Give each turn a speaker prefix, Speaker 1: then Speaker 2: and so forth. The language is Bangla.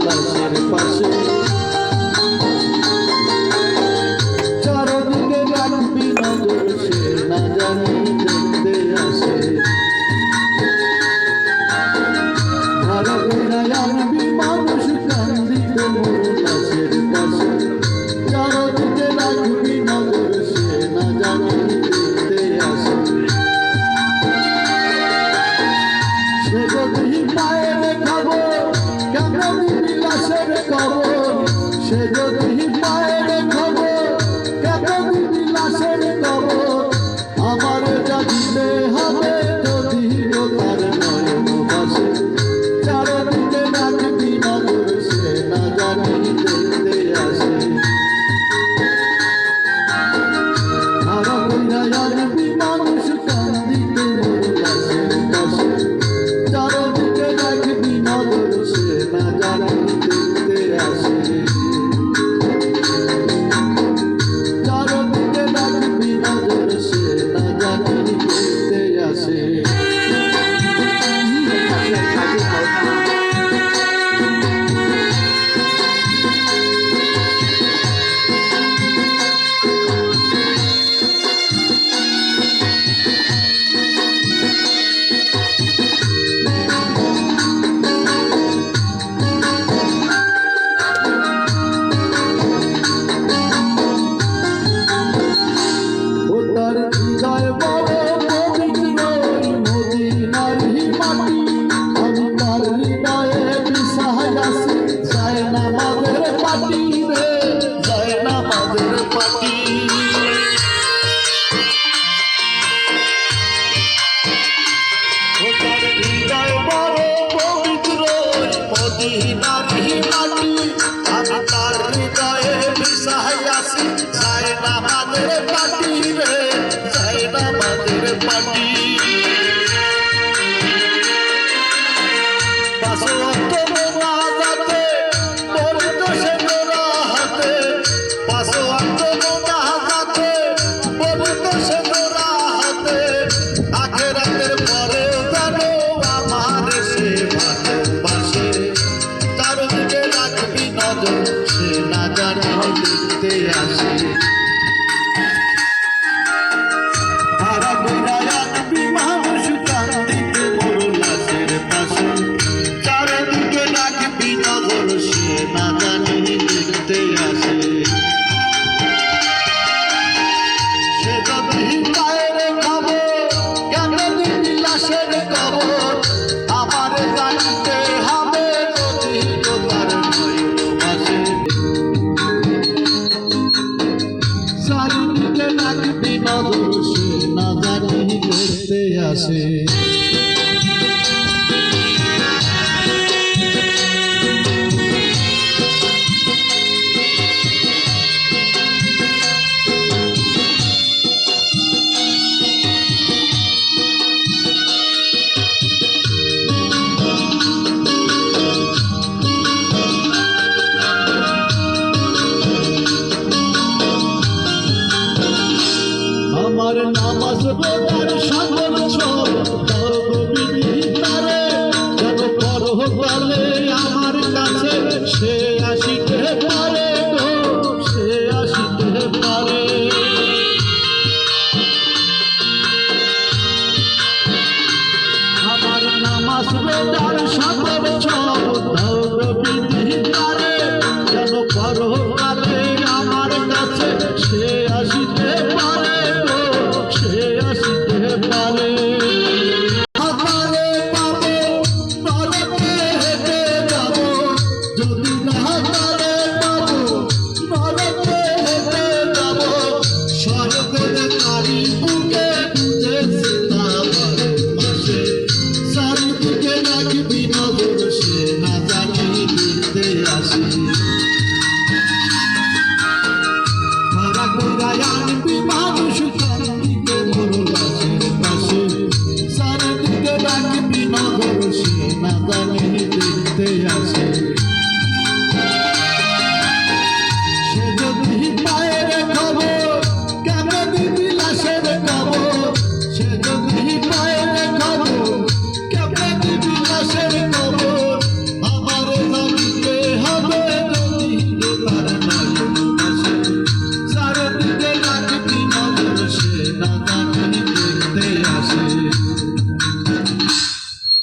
Speaker 1: লাশের পাশে চারদিকে রাখবি নজর সে না জানি দেখতে আসে ধারা ঘুরায় আনবি মানুষ কান্দিতে মোর লাশের পাশে চারদিকে রাখবি নজর সে না জানি দেখতে আসে সে যদি পায়ের খাবো কেমন দিবি লাশের খবর সে যদি পায়ের খাবো কেমন দিবি লাশের খবর আমার যা দিতে হবে যদি তার নয়ন বাসে চারদিকে রাখবি নজর সে না জানি দেখতে আসে ধারা ঘুরায় আনবি মানুষ কান্দিতে মোর লাশের পাশে চারদিকে রাখবি নজর সে না জানি দেখতে আসে চারদিকে রাখবি নজর সে না জানি দেখতে আসে তার হৃদয় বড় পবিত্র মদিনার মাটি আমি তার হৃদয়ে মিশাই আছি যায় না আমাদের পাটি রে যায় না আমাদের পাটি তার হৃদয় বড় পবিত্র মদিনার মাটি আমি তার হৃদয়ে মিশাই আছি যায় না আমাদের পাটি রে যায় না আমাদের পাটি পাঁচ ওয়াক্ত মোনাজাতে পড়িত সে নোরা হাতে পাঁচ ওয়াক্ত মোনাজাতে পড়িত সে নোরা হাতে আখিরাতের পরে জানো আমার সে ভালোবাসে চারদিকে রাখবি নজর সে না জানি দেখতে আসে ধারা ঘুরায় আনবি মানুষ কান্দিতে মোর লাশের পাশে চারদিকে রাখবি নজর সে না জানি দেখতে আসে সে যদি পায়ের খাবো কেন দিবি লাশের খবর আমার জানিতে হবে যদি তার নয়ন বাসে চারিদিকে রাখবি নজর সে না জানি দেখতে আসে আমার নামাজ রোজার সকল সব দাও গো বিধাতারে যেন পরকালে আমার কাছে সে আসিতে পারে গো সে আসিতে পারে আমার নামাজ রোজার সকল সব দাও গো বিধাতারে যেন পরকালে আমার কাছে সে আসিতে পারে সে আসিতে পারে আমারে পাবো নরকে হেঁটে যাবো যদি না তারে পাবো নরকে হেঁটে যাবো স্বর্গের নারী বুকে বুঝেছি না ভালোবাসে চারিদিকে রাখবি নজর সে না জানি দেখতে আসে